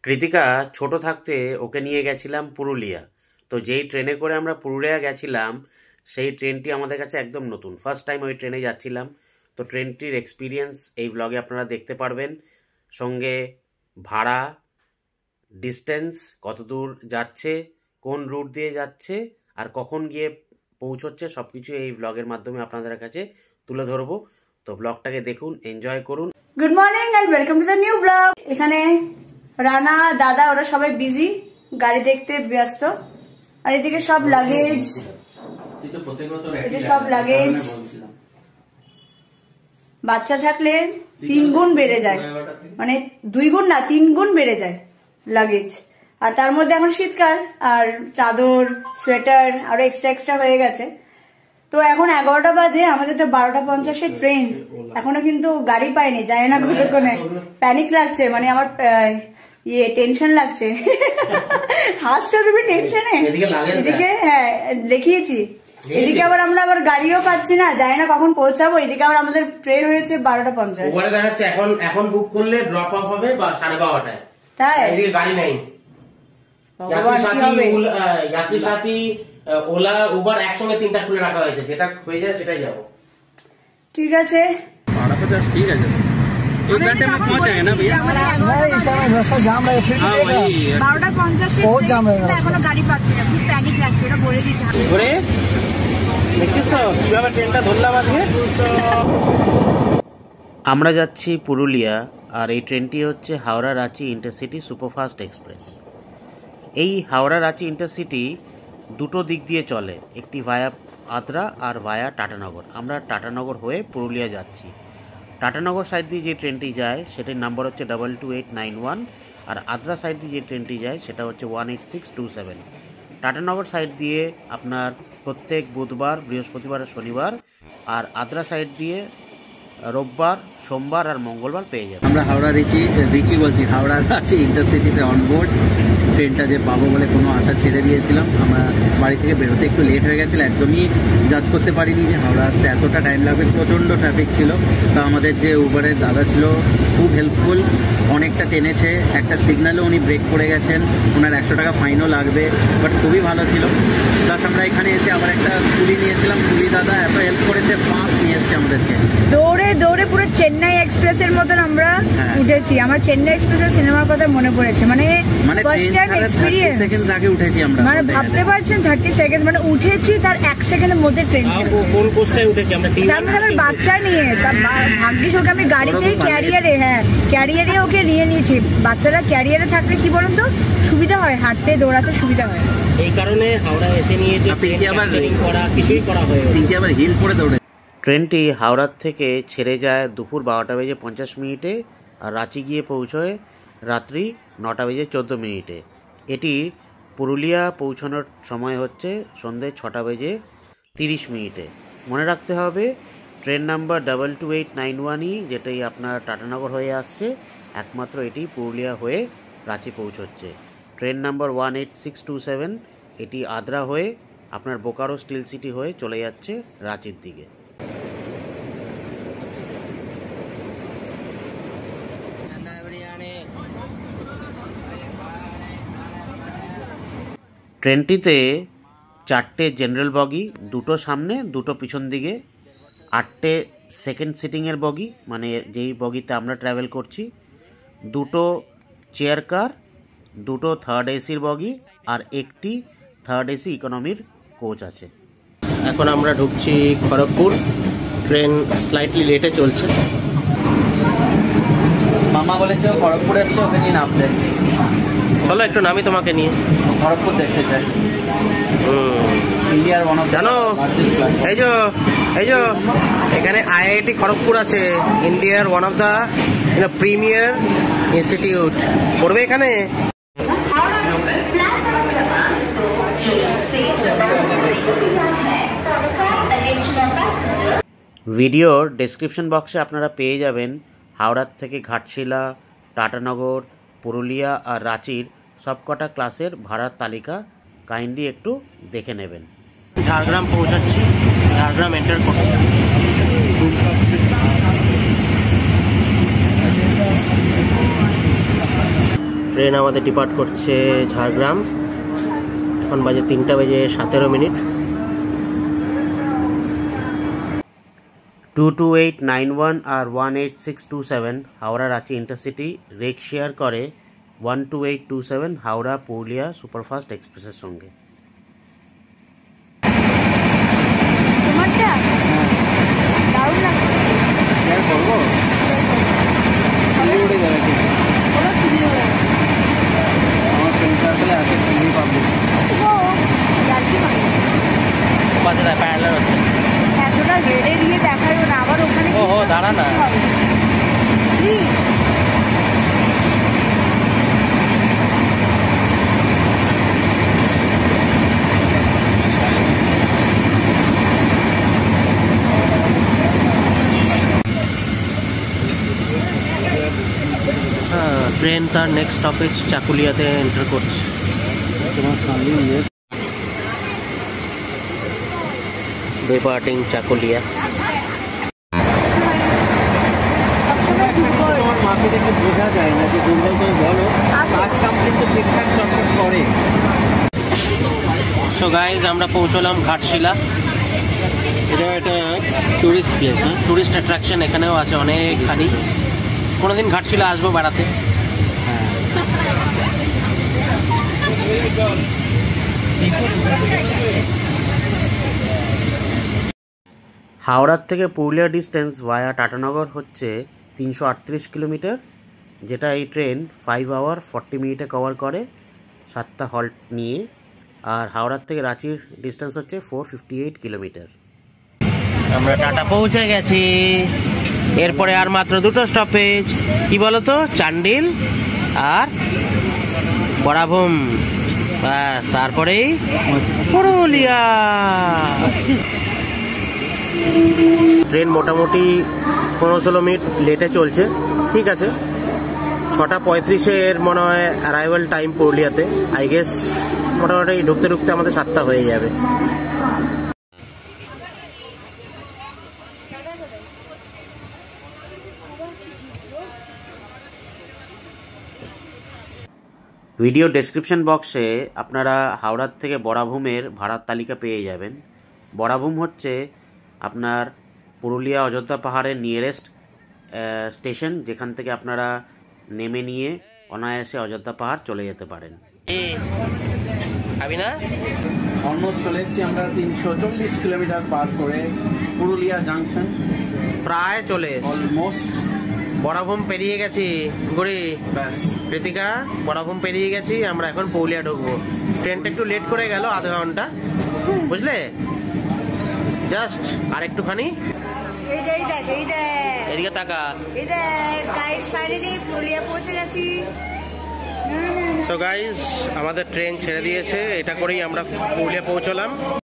কৃতিকা ছোট থাকতে ওকে নিয়ে গেছিলাম পুরুলিয়া। তো যেই ট্রেনে করে আমরা পুরুলিয়া গেছিলাম সেই ট্রেনটি আমাদের কাছে একদম নতুন, ফার্স্ট টাইম ওই ট্রেনে যাচ্ছিলাম। তো ট্রেনটির এক্সপিরিয়েন্স এই ব্লগে আপনারা দেখতে পারবেন, সঙ্গে ভাড়া, ডিস্টেন্স, কত দূর যাচ্ছে, কোন রুট দিয়ে যাচ্ছে আর কখন গিয়ে পৌঁছচ্ছে, সব কিছু এই ব্লগের মাধ্যমে আপনাদের কাছে তুলে ধরবো। তো ব্লগটাকে দেখুন, এনজয় করুন। Good morning and welcome to the new blog. এখানে রানা, দাদা ওরা সবাই বিজি, গাড়ি দেখতে ব্যস্ত। আর এদিকে সব লাগেজ, সব লাগেজ। বাচ্চা থাকলে 3 গুণ বেড়ে যায়, মানে 2 গুণ না 3 গুণ বেড়ে যায় লাগেজ। আর তার মধ্যে এখন শীতকাল, আর চাদর, সোয়েটার আরো এক্সট্রা হয়ে গেছে। তো এখন 11টা বাজে, আমাদের তো 12:50 ট্রেন, এখনো কিন্তু গাড়ি পাইনি। যায় না কতক্ষণে, প্যানিক লাগছে, মানে আমার টেনশন লাগছে। হাসছো তুমি টেনশনে? এদিকে হ্যাঁ দেখিয়েছি, এদিকে আবার আমরা গাড়িও পাচ্ছি না, জানি না কখন পৌঁছাবো। এদিকে আবার আমাদের ট্রেন হয়েছে 12:50। ওখানে দেখাচ্ছে এখন বুক করলে ড্রপ অফ হবে 12:30টায়। তাই এদিকে গাড়ি নাই। যাত্রী সাথী ওলা উবার একসঙ্গে 3টা খুলে রাখা হয়েছে, যেটা হয়ে যায় সেটাই যাবো। ঠিক আছে, ঠিক আছে। 1 घंटे में पहुंच जाएंगे ना भैया? नहीं, इस टाइम रास्ता जाम है, फिर 12:50 बहुत जाम है। এখনো গাড়ি পাচ্ছি না, খুব প্যানিক লাগছে, ওরা বলে দিয়েছে। ঘুরে দেখছিস তো কিভাবে ট্রেনটা ধরলাম আজকে। আমরা যাচ্ছি পুরুলিয়া, আর এই ট্রেনটি হচ্ছে Howrah Ranchi intercity superfast express. এই হাওড়া রাঁচি ইন্টারসিটি দুটো দিক দিয়ে চলে, একটি ভায়া আদ্রা আর ভায়া টাটানগর। আমরা টাটানগর হয়ে পুরুলিয়া যাচ্ছি। টাটানগর সাইড দিয়ে যে ট্রেনটি যায় সেটির নাম্বার হচ্ছে 22891, আর আদ্রা সাইড দিয়ে যে ট্রেনটি যায় সেটা হচ্ছে 18627। টাটানগর সাইড দিয়ে আপনার প্রত্যেক বুধবার, বৃহস্পতিবার আর শনিবার, আর আদ্রা সাইড দিয়ে রোববার, সোমবার আর মঙ্গলবার পেয়ে যাবে। আমরা হাওড়া হাওড়া রাঁচি ইন্টারসিটিতে অনবোর্ড। ট্রেনটা যে পাবো বলে কোনো আশা ছেড়ে দিয়েছিলাম। আমরা বাড়ি থেকে বেরোতে একটু লেট হয়ে গেছিলো, একদমই জাজ করতে পারিনি যে হাওড়া আসতে এতটা টাইম লাগবে। প্রচণ্ড ট্রাফিক ছিল। তো আমাদের যে উবারের দাদা ছিল খুব হেল্পফুল, অনেকটা টেনেছে। একটা সিগন্যালেও উনি ব্রেক করে গেছেন, ওনার 100 টাকা ফাইনও লাগবে, বাট খুবই ভালো ছিল। প্লাস আমরা এখানে এসে আবার একটা কুলি নিয়েছিলাম, কুলি দাদা এত হেল্প করেছে, ফাস্ট নিয়ে এসছে আমাদেরকে। দৌড়ে পুরো চেন্নাই এক্সপ্রেসের মতন আমরা উঠেছি। আমার চেন্নাই এক্সপ্রেসের সিনেমার কথা মনে পড়েছে, মানে ফার্স্ট টাইম এক্সপেরিয়েন্স। 30 সেকেন্ড আগে উঠেছি আমরা, মানে ভাবতে পারছেন 30 সেকেন্ড, মানে উঠেছি তার 1 সেকেন্ডের মধ্যে ট্রেন। কোন কোস্টায় উঠেছি আমরা? আমার বাচ্চা নিয়ে, ভাগ্যিস ওকে আমি গাড়িতেই ক্যারিয়ারে ওকে নিয়ে নিয়েছি। বাচ্চারা ক্যারিয়ারে থাকলে কি বলুন তো সুবিধা হয়, হাঁটতে দৌড়াতে সুবিধা হয়। এই কারণে হাওড়া এসে নিয়েছি, কিছুই করা হয়, আবার হিল পরে দৌড়ে। ট্রেনটি হাওড়ার থেকে ছেড়ে যায় দুপুর 12:50 আর রাঁচি গিয়ে পৌঁছয় রাত্রি 9:14। এটি পুরুলিয়া পৌঁছানোর সময় হচ্ছে সন্ধ্যে 6:30। মনে রাখতে হবে ট্রেন নাম্বার 22891, যেটাই আপনার টাটানগর হয়ে আসছে, একমাত্র এটি পুরুলিয়া হয়ে রাঁচি পৌঁছচ্ছে। ট্রেন নাম্বার 18627, এটি আদ্রা হয়ে আপনার বোকারো স্টিল সিটি হয়ে চলে যাচ্ছে রাঁচির দিকে। ট্রেনটিতে 4টে জেনারেল বগি, 2টো সামনে 2টো পিছন দিকে, 8টে সেকেন্ড সিটিংয়ের বগি, মানে যেই বগিতে আমরা ট্রাভেল করছি, 2টো চেয়ার কার, 2টো থার্ড এসির বগি, আর একটি থার্ড এসি ইকোনমির কোচ আছে। এখন আমরা ঢুকছি খড়গপুর। ট্রেন স্লাইটলি লেটে চলছে। মামা বলেছে খড়গপুর এসছে, ওকে নিয়ে নামতে। চলো একটু নামি তোমাকে নিয়ে, খড়গপুর দেখতে চাই। ইন্ডিয়ার জানো এই যে এখানে IIT খড়গপুর আছে, ইন্ডিয়ার one of the premier institute. পড়বে এখানে। ভিডিওর ডেসক্রিপশন বক্সে আপনারা পেয়ে যাবেন হাওড়ার থেকে ঘাটশিলা, টাটানগর, পুরুলিয়া আর রাঁচির সবকটা ক্লাসের ভাড়ার তালিকা। কাইন্ডলি একটু দেখে নেবেন। ঝাড়গ্রাম পৌঁছাচ্ছি, ঝাড়গ্রাম এন্টার করছি। ট্রেন আমাদের ডিপার্ট করছে ঝাড়গ্রাম। এখন বাজে 3:17 22891 আর 18627 Howrah Ranchi intercity rake share করে 12827 হাওড়া পুরুলিয়া সুপারফাস্ট এক্সপ্রেসের সঙ্গে। তোমারটা দারুণ লাগছে। শেয়ার করবো উড়ে যাবে ঠিক। আমার ফ্রেন্ড সার্কেলে আছে ফ্যামিলি পাবলিক পাশে প্যারালার হচ্ছে। এতটা ঘেরে দিয়ে দেখাবো না আবার ওখানে। ও দাঁড়া না ট্রেন তার নেক্সট স্টপেজ চাকুলিয়াতে এন্টার করছে। ডিপার্টিং চাকুলিয়া। মাকে দেখে বোঝা যায় না যে দুর্বল তুমি বলো কাজ কাম কিন্তু ঠিকঠাক চটপট করে। সো গাইজ আমরা পৌঁছলাম ঘাটশিলা। এটা একটা টুরিস্ট প্লেস, টুরিস্ট অ্যাট্রাকশন এখানেও আছে অনেকখানি। কোনোদিন ঘাটশিলা আসবো বেড়াতে। হাওড়ার থেকে পুরুলিয়া ডিস্টেন্স ভায়া টাটানগর হচ্ছে 338 কিলোমিটার, যেটা এই ট্রেন 5 আওয়ার 40 মিনিটে কভার করে 7টা হল্ট নিয়ে। আর হাওড়ার থেকে রাঁচির ডিস্টেন্স হচ্ছে 458 কিলোমিটার। আমরা টাটা পৌঁছে গেছি। এরপরে আর মাত্র 2টো স্টপেজ, কি বলতো, চান্ডিল আর বড়াভূম। ব্যাস, তারপরেই পুরুলিয়া। ট্রেন মোটামুটি 15-16 মিনিট লেটে চলছে, ঠিক আছে। 6:35 মনে হয় অ্যারাইভাল টাইম পুরুলিয়াতে। আই গেস মোটামুটি ঢুকতে ঢুকতে আমাদের 7টা হয়ে যাবে। ভিডিও ডেসক্রিপশন বক্সে আপনারা হাওড়ার থেকে বড়াভূমের ভাড়ার তালিকা পেয়ে যাবেন। বড়াভূম হচ্ছে আপনার পুরুলিয়া অযোধ্যা পাহাড়ের নিয়ারেস্ট স্টেশন, যেখান থেকে আপনারা নেমে নিয়ে অনায়াসে অযোধ্যা পাহাড় চলে যেতে পারেন। অলমোস্ট চলে এসেছি আমরা 340 কিলোমিটার পার করে পুরুলিয়া জাংশন। প্রায় চলে অলমোস্ট বড়াভূম পেরিয়ে গেছি। ঘুরি ব্যাস কৃতিকা, বড়াভূম পেরিয়ে গেছি। আমরা এখন পুরুলিয়া ঢুকবো। ট্রেনটা একটু লেট করে গেল আধা ঘন্টা, বুঝলে, জাস্ট আর একটুখানি। এদিকে তাকা। সো গাইস, আমাদের ট্রেন ছেড়ে দিয়েছে। এটা করেই আমরা পুরুলিয়া পৌঁছলাম।